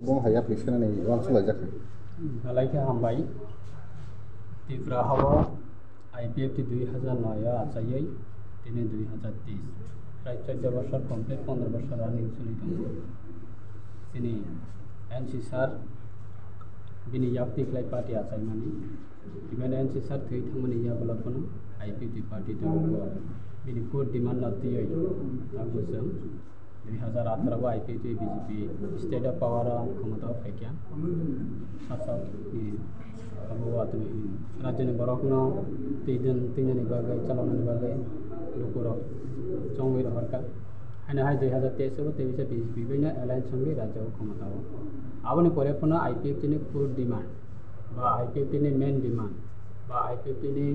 Bong haya application ni wang sula jakha. Galaike hambai Tripura hawa IPF 2009 achayai tini 2023 প্রায় 14 বছর complete 15 বছর running চলি দङ sini NCSR bini yakti klai party achaimani ibani NCSR thui thangmani yabala kono IPF party tago bini court demand natiyai tago jang 2018 को IPF BJP state of power क्षमता फैक्या शासक नि अब आतमे राज्य नि बरकनो तीन बागै चलाउने बागै लोकर चंगै रहरका हैन हाय 2023 को 23 BJP बिना अलायन्स संगे राज्य क्षमता हो आबनि परेफोन IPF नि फुड डिमान्ड बा IPF नि मेन डिमान्ड बा IPF नि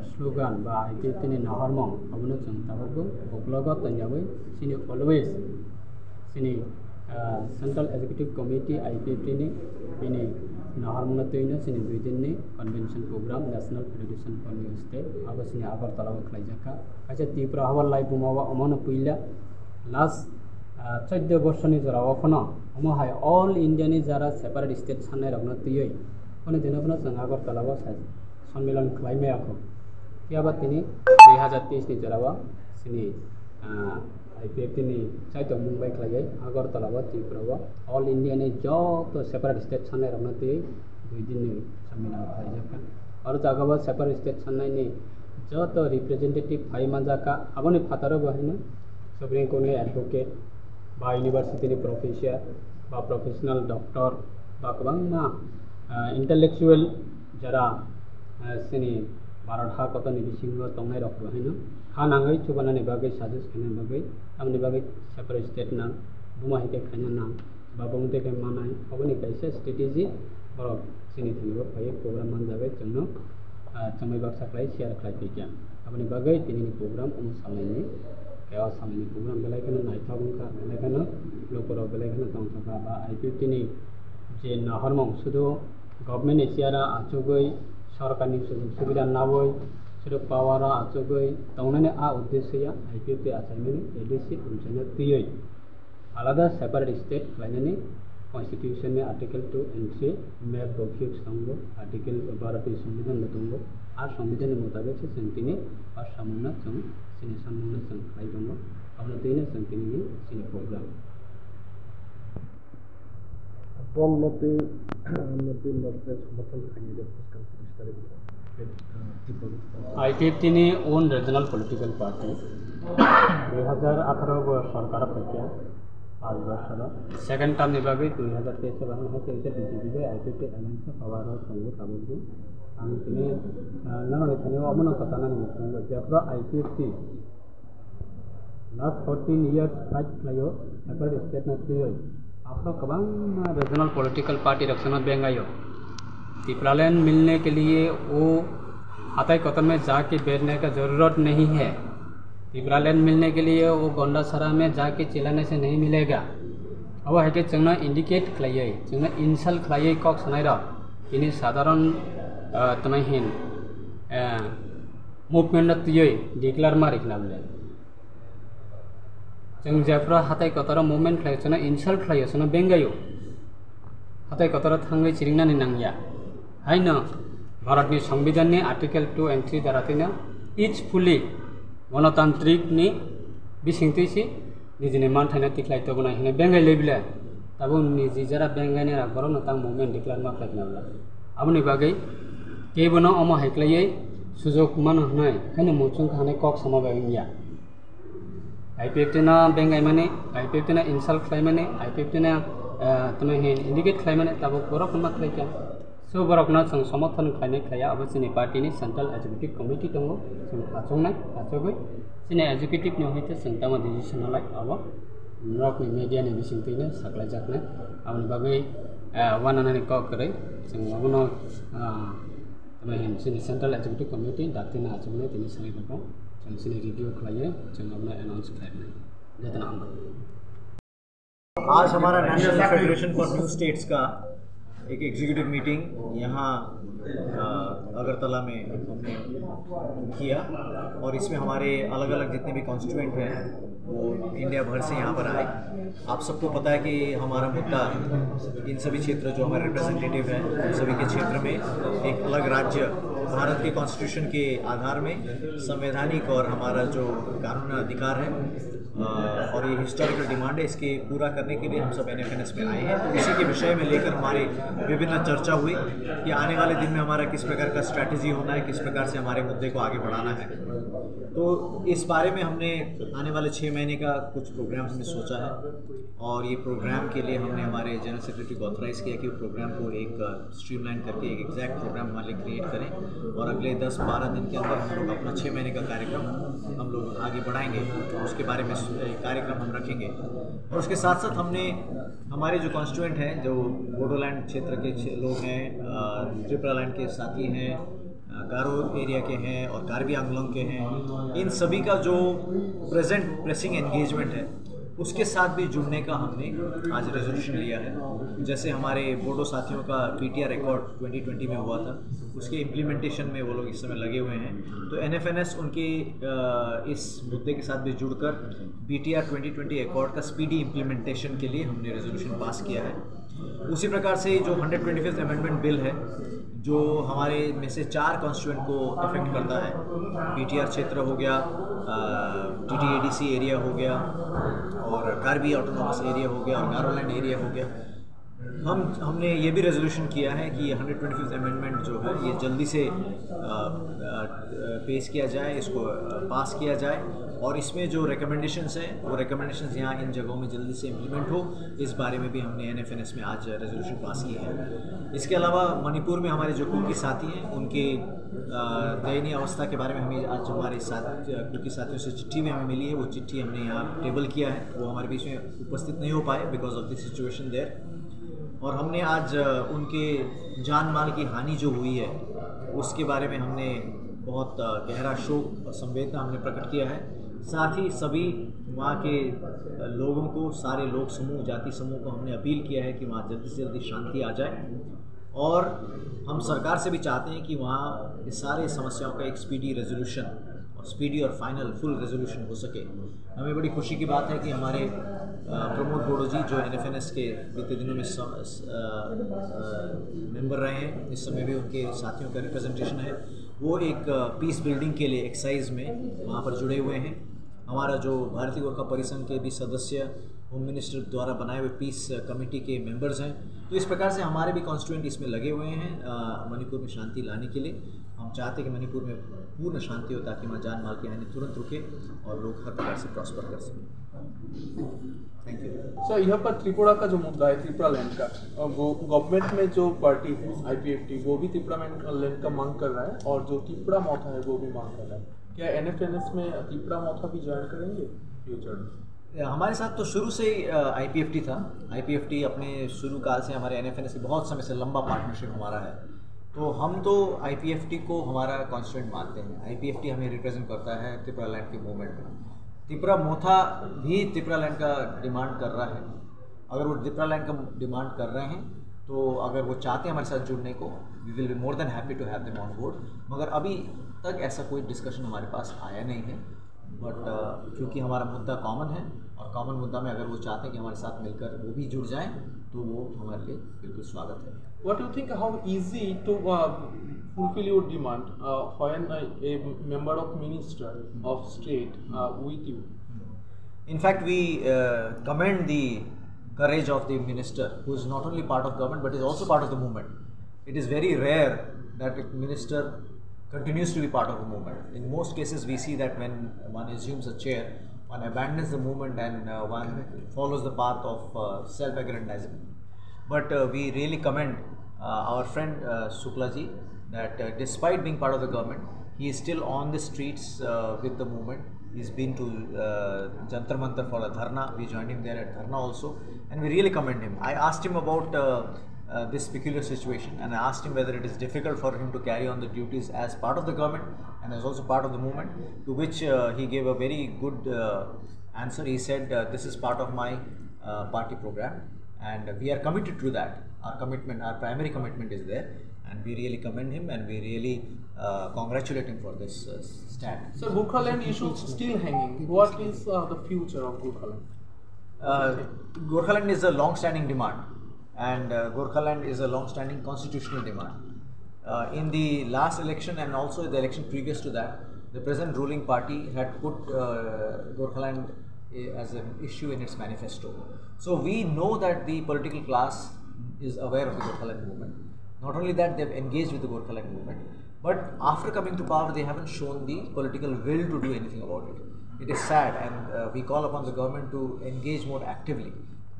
slogan ba IPF ni naharmong abono jeng tabago oklogo tanyabai sini always sini Central Executive Committee IPF ni bini naharmong toina sini duidin ni convention program National Federation for New State abo sini Agartala ko khlaijaka acha Tripura hawal lai bumawa amona puila last 14 বছর ni jara ofno amo hai all India ni jara separate state sanai ragna tuyoi one dinapna jeng Agartala ko सम्मेलन खलाइमे आको याबा तिनी 2023 नि जरावा सिनी IPF नि Saito Mumbai खलायै अगरतलावा त्रिपुरावा all India ने जो तो सेपरेट स्टेट छनै रमनति दुई दिन नि सम्मेलन खलाइजाका और जागावा सेपरेट स्टेट छनै नि जो तो रिप्रेजेंटेटिव फाइ माजाका आबनि फातारो बहिन सुप्रीम कोर्ट नि एडवोकेट बा यूनिवर्सिटी नि प्रोफेसर बा प्रोफेशनल डॉक्टर बा गोबांना इंटेलेक्चुअल जरा sini Bharat ha kota ni bisingo tongnai rok bahino hanangai chubana ni bagai suggest khane bagai amni bagai separate state na buma hike khanya na babong te ke manai oboni kaisa strategy borok sini thinibo pai program man jabe jengno chamai baksa klai share klai pikya aboni bagai tini ni program salai ni kewa salai ni program belai kana naitha bungka belai kana lokoro belai kana tongthaka ba IPF ni je na hormong sudo government esiara achugai सरकारनि सुबिदा नाबय सुदो पावारा आचगै तंनाने आ उद्देश्यया IPF आसाइमेनि ADC उनसने तियै आलादा separate state लाइनानि constitution में article 2 and 3 मैप बफिक्स दंगो आर्टिकल 12 संविधान दंगो आ संविधान मुताबिक से संतिनि आ सामना जों सिनि सामना जों खाइ दंगो आबनो दैनो संतिनि सिनि प्रोग्राम Promoti Northwest समर्थन खाने IPF ni own regional political party 2018 को सरकार फैक्या 5 वर्ष रा सेकंड टर्म नि बागै 2023 से बागै होते इसे BJP के IPF अलायन्स पावर संगो ताबुगु आमि तिनि ननले थने अमन कताना नि मुखंगो जेफ्रा IPF last 14 years फाइट लायो सेपरेट स्टेट न थियो आपको कबां रीजनल पॉलिटिकल पार्टी रक्षण बेंगायो त्रिपुरालैंड मिलने के लिए वो हाथाई कतर में जाके बैठने का ज़रूरत नहीं है त्रिपुरालैंड मिलने के लिए वो गोंडासरा में जाके चिल्लाने से नहीं मिलेगा अब है कि जोंना इंडिकेट खलायै जोंना इंसल्ट खलायै कक सनायरा किनि साधारण तमहिन मूवमेंट तियै डिक्लेयर मारिखनाबले जों जेफ्रा हाथाई कतर मूवमेंट खलायो जोंना इंसल्ट खलायो जोंना बेंगायो हाथाई कतर थांगै चिरिंनानि नांगिया हायनो भारतनि संविधाननि आर्टिकल 2 and 3 दारातिनो इच फुली गणतांत्रिक नि बिसिंगतिसि निजिनि मानथायना तिख्लायतो बनाय हिने बेंगाय लेबिले ताबो निजि जरा बेंगायनि रागबरो नतां मूवमेंट डिक्लेयर माख्लायनाबला आबनि बागै केबोनो अम हायख्लायै सुजोग मान हनाय हायनो मुचुं खाने कक समाबायनिया IPF ना बेंगाय माने IPF ना इंसल्ट खलाय माने IPF ना तमे इंडिकेट खलाय माने ताबो बरक माख्लायका सो बरकना जों समर्थन खायनाय खाया अब जोंनि पार्टीनि सेंट्रल एक्जिक्यूटिव कमिटि दङ जों आचगै जोंनि एक्जिक्यूटिव नि हयते जों तामा डिसिसन लाय अब रकनि मीडियानि बिसिंतैनो साग्लाय जाखने आबनि बागै वानानानि ककरै जों अबनो तमे जोंनि सेंट्रल एक्जिक्यूटिव कमिटि दातिना आचगनै दिनै सायरखौ जों जोंनि रिव्यू खालायो जों अबनो अनाउंस खालायनाय जतना आज हमारा national federation for new states का एक एग्जीक्यूटिव मीटिंग यहाँ अगरतला में हमने किया और इसमें हमारे अलग अलग जितने भी कॉन्स्टिट्यूएंट हैं वो इंडिया भर से यहाँ पर आए। आप सबको पता है कि हमारा मुद्दा इन सभी क्षेत्र जो हमारे रिप्रेजेंटेटिव हैं उन सभी के क्षेत्र में एक अलग राज्य भारत के कॉन्स्टिट्यूशन के आधार में संवैधानिक और हमारा जो कानूनी अधिकार है और ये हिस्टोरिकल डिमांड है, इसके पूरा करने के लिए हम सब NFNS में आए हैं। तो इसी के विषय में लेकर हमारी विभिन्न चर्चा हुई कि आने वाले दिन में हमारा किस प्रकार का स्ट्रैटेजी होना है, किस प्रकार से हमारे मुद्दे को आगे बढ़ाना है। तो इस बारे में हमने आने वाले 6 महीने का कुछ प्रोग्राम हमने सोचा है और ये प्रोग्राम के लिए हमने हमारे जनरल सेक्रेटरी को ऑथराइज़ किया कि प्रोग्राम को एक स्ट्रीमलाइन करके एक एग्जैक्ट प्रोग्राम हमारे लिए क्रिएट करें और अगले 10-12 दिन के अंदर हम लोग अपना 6 महीने का कार्यक्रम हम लोग आगे बढ़ाएंगे। उसके बारे में कार्यक्रम हम रखेंगे और उसके साथ साथ हमने हमारे जो कॉन्स्टिट्यूएंट हैं, जो बोडोलैंड क्षेत्र के लोग हैं, त्रिपुरालैंड के साथी हैं, गारो एरिया के हैं और कार्बी आंगलोंग के हैं, इन सभी का जो प्रेजेंट प्रेसिंग एंगेजमेंट है उसके साथ भी जुड़ने का हमने आज रेजोल्यूशन लिया है। जैसे हमारे बोडो साथियों का PTR रिकॉर्ड 2020 में हुआ था, उसके इम्प्लीमेंटेशन में वो लोग इस समय लगे हुए हैं। तो NFNS उनके इस मुद्दे के साथ भी जुड़कर BTR 2020 एकॉर्ड का स्पीडी इम्प्लीमेंटेशन के लिए हमने रेजोल्यूशन पास किया है। उसी प्रकार से जो 125th अमेंडमेंट बिल है जो हमारे में से 4 कॉन्स्टिट्यूएंट को इफेक्ट करता है, PTR क्षेत्र हो गया, TTADC एरिया हो गया और कार्बी ऑटोनॉमस एरिया हो गया और गारोलैंड एरिया हो गया। हमने ये भी रेजोल्यूशन किया है कि 125th अमेंडमेंट जो है ये जल्दी से पेश किया जाए, इसको पास किया जाए और इसमें जो रिकमेंडेशंस हैं वो रिकमेंडेशंस यहाँ इन जगहों में जल्दी से इम्प्लीमेंट हो, इस बारे में भी हमने NFNS में आज रेजोल्यूशन पास की है। इसके अलावा मणिपुर में हमारे जो कुकी साथी हैं उनके दयनीय अवस्था के बारे में हमें आज हमारे कुकी साथियों से चिट्ठी में हमें मिली है, वो चिट्ठी हमने यहाँ टेबल किया है। वो हमारे बीच में उपस्थित नहीं हो पाए because of the situation there और हमने आज उनके जान माल की हानि जो हुई है उसके बारे में हमने बहुत गहरा शोक और संवेदना हमने प्रकट किया है। साथ ही सभी वहाँ के लोगों को, सारे लोग समूह, जाति समूह को हमने अपील किया है कि वहाँ जल्दी से जल्दी शांति आ जाए और हम सरकार से भी चाहते हैं कि वहाँ इस सारे समस्याओं का एक स्पीडी रेजोल्यूशन और स्पीडी और फाइनल फुल रेजोल्यूशन हो सके। हमें बड़ी खुशी की बात है कि हमारे प्रमोद बोडो जी जो NFNS के बीते दिनों में मेंबर रहे हैं, इस समय भी उनके साथियों का रिप्रेजेंटेशन है, वो एक पीस बिल्डिंग के लिए एक्सरसाइज में वहाँ पर जुड़े हुए हैं। हमारा जो भारतीय गोरखा परिसंघ के भी सदस्य होम मिनिस्टर द्वारा बनाए हुए पीस कमेटी के मेंबर्स हैं। तो इस प्रकार से हमारे भी कॉन्स्टिट्यूएंट इसमें लगे हुए हैं मणिपुर में शांति लाने के लिए। हम चाहते हैं कि मणिपुर में पूर्ण शांति हो ताकि वहाँ जान माल की हानि तुरंत रुके और लोग हर प्रकार से प्रॉस्पर कर सकें। Thank you sir. यहाँ पर त्रिपुरा का जो मुद्दा है, त्रिपुरा लैंड का, वो गवर्नमेंट में जो पार्टी है IPFT वो भी त्रिपुरा लैंड का मांग कर रहा है और जो त्रिपुरा मौथा है वो भी मांग कर रहा है। क्या NFNS में त्रिपुरा मौथा भी ज्वाइन करेंगे फ्यूचर में? हमारे साथ तो शुरू से ही IPFT था। IPFT अपने शुरू काल से हमारे NFNS से बहुत समय से लंबा पार्टनरशिप हमारा है। तो हम तो IPFT को हमारा कॉन्स्टिट्यूएंट मानते हैं। IPFT हमें रिप्रेजेंट करता है त्रिपुरा लैंड के मूवमेंट में। त्रिपुरा मोथा भी त्रिपुरा लैंड का डिमांड कर रहा है। अगर वो त्रिपुरा लैंड का डिमांड कर रहे हैं तो अगर वो चाहते हैं हमारे साथ जुड़ने को, we will be more than happy to have them on board. मगर अभी तक ऐसा कोई डिस्कशन हमारे पास आया नहीं है। बट क्योंकि हमारा मुद्दा कॉमन है और कॉमन मुद्दा में अगर वो चाहते हैं कि हमारे साथ मिलकर वो भी जुड़ जाएं तो वो हमारे लिए बिल्कुल स्वागत है। What do you think, how easy to fulfill your demand when a member of minister of state with you? In fact, we commend the courage of the minister, who is not only part of government but is also part of the movement. It is very rare that a minister continues to be part of a movement. In most cases, we see that when one assumes a chair, one abandons the movement and one follows the path of self-aggrandizement. But we really commend our friend Shukla ji that despite being part of the government, he is still on the streets with the movement. He's been to Jantar Mantar for a dharna. We joined him there at dharna also, and we really commend him. I asked him about this peculiar situation, and I asked him whether it is difficult for him to carry on the duties as part of the government and as also part of the movement, to which he gave a very good answer. He said, this is part of my party program and we are committed to that. Our commitment, our primary commitment is there, and we really commend him and we really congratulate him for this stand. So Gorkhaland issue is still hanging. What is the future of Gorkhaland? Gorkhaland is a long-standing demand, and Gorkhaland is a long-standing constitutional demand. In the last election and also the election previous to that, the present ruling party had put Gorkhaland as an issue in its manifesto. So we know that the political class is aware of the Gorkhaland movement. Not only that, they have engaged with the Gorkhaland movement, but after coming to power, they haven't shown the political will to do anything about it. It is sad, and we call upon the government to engage more actively.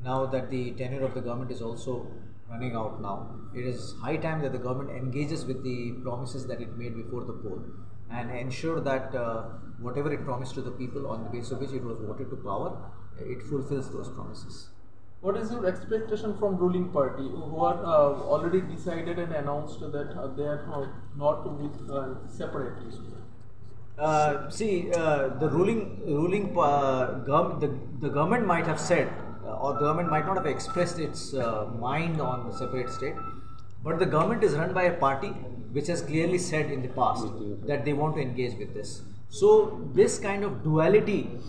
Now that the tenure of the government is also running out now, it is high time that the government engages with the promises that it made before the poll and ensure that whatever it promised to the people on the basis of which it was voted to power, it fulfills those promises. What is your expectation from ruling party who are already decided and announced that they are not with separatists? The government might have said, or the government might not have expressed its mind on the separate state, but the government is run by a party which has clearly said in the past that they want to engage with this. So this kind of duality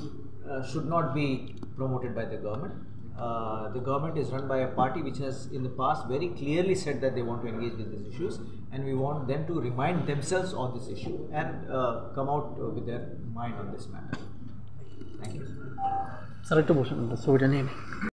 should not be promoted by the government. The government is run by a party which has in the past very clearly said that they want to engage with these issues, and we want them to remind themselves on this issue and come out with their mind on this matter. Thank you. Sir,